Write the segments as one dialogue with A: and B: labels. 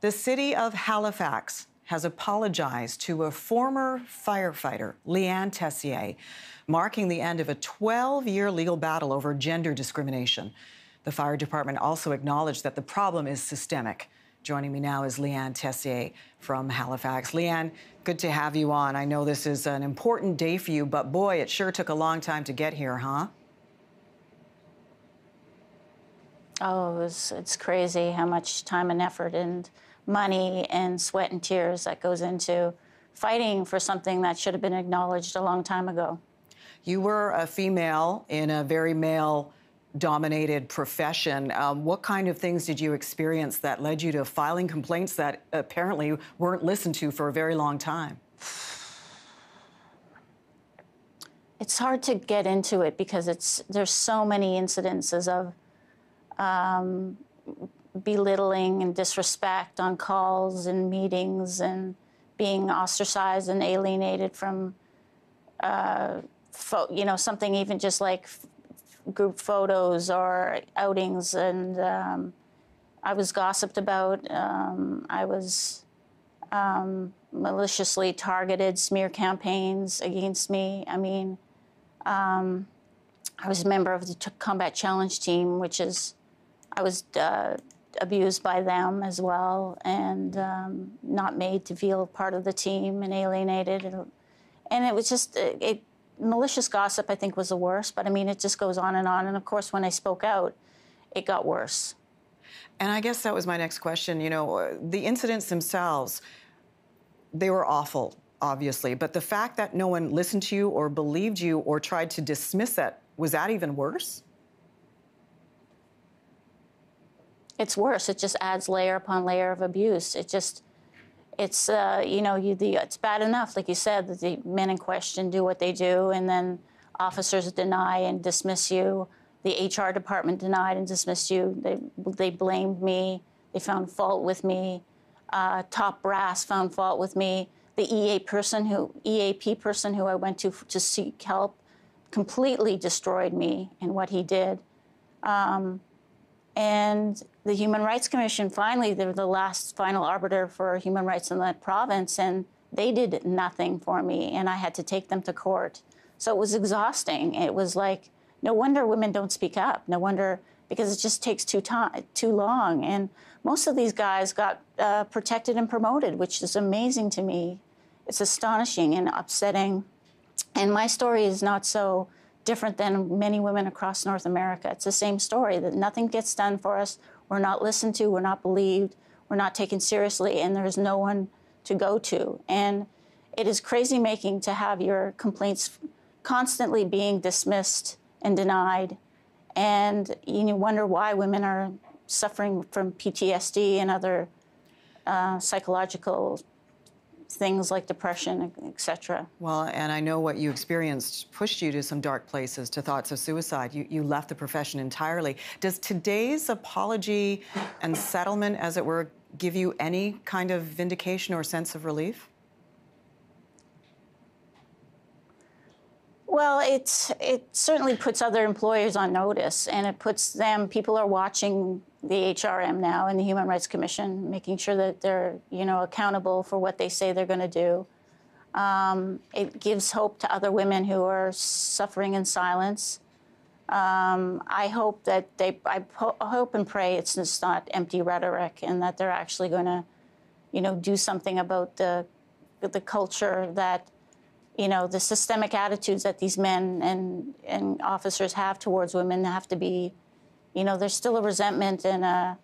A: The city of Halifax has apologized to a former firefighter, Liane Tessier, marking the end of a 12-year legal battle over gender discrimination. The fire department also acknowledged that the problem is systemic. Joining me now is Liane Tessier from Halifax. Liane, good to have you on. I know this is an important day for you, but boy, it sure took a long time to get here, huh?
B: Oh, it's crazy how much time and effort and money and sweat and tears that goes into fighting for something that should have been acknowledged a long time ago.
A: You were a female in a very male-dominated profession. What kind of things did you experience that led you to filing complaints that apparently weren't listened to for a very long time?
B: It's hard to get into it because there's so many incidences of belittling and disrespect on calls and meetings and being ostracized and alienated from, something even just like group photos or outings. And I was gossiped about. I was maliciously targeted, smear campaigns against me. I mean, I was a member of the Combat Challenge team, which is, I was abused by them as well, and not made to feel part of the team and alienated. And it was just, malicious gossip, I think, was the worst. But I mean, it just goes on. And of course, when I spoke out, it got worse.
A: And I guess that was my next question. You know, the incidents themselves, they were awful, obviously. But the fact that no one listened to you or believed you or tried to dismiss that, was that even worse?
B: It's worse. It just adds layer upon layer of abuse. It's bad enough, like you said, that the men in question do what they do, and then officers deny and dismiss you. The HR department denied and dismissed you. They blamed me. They found fault with me. Top brass found fault with me. The EAP person who I went to seek help completely destroyed me in what he did. And the Human Rights Commission, finally, they were the last final arbiter for human rights in that province, and they did nothing for me, and I had to take them to court. So it was exhausting. It was like, no wonder women don't speak up. No wonder, because it just takes too long. And most of these guys got protected and promoted, which is amazing to me. It's astonishing and upsetting. And my story is not so different than many women across North America. It's the same story, that nothing gets done for us. We're not listened to, we're not believed, we're not taken seriously, and there's no one to go to. And it is crazy making to have your complaints constantly being dismissed and denied. And you wonder why women are suffering from PTSD and other psychological things like depression, etc.
A: Well, and I know what you experienced pushed you to some dark places, to thoughts of suicide. You left the profession entirely. Does today's apology and settlement, as it were, give you any kind of vindication or sense of relief?
B: Well, it certainly puts other employers on notice, and it puts them, people are watching the HRM now and the Human Rights Commission, making sure that they're, accountable for what they say they're going to do. It gives hope to other women who are suffering in silence. I hope that I hope and pray it's just not empty rhetoric, and that they're actually going to, do something about the culture that, the systemic attitudes that these men and officers have towards women have to be, there's still a resentment and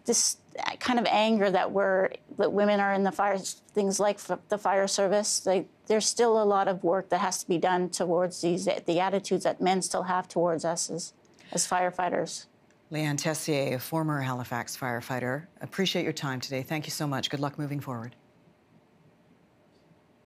B: this kind of anger that women are in the fire, things like the fire service. There's still a lot of work that has to be done towards the attitudes that men still have towards us as firefighters.
A: Liane Tessier, a former Halifax firefighter, appreciate your time today. Thank you so much. Good luck moving forward.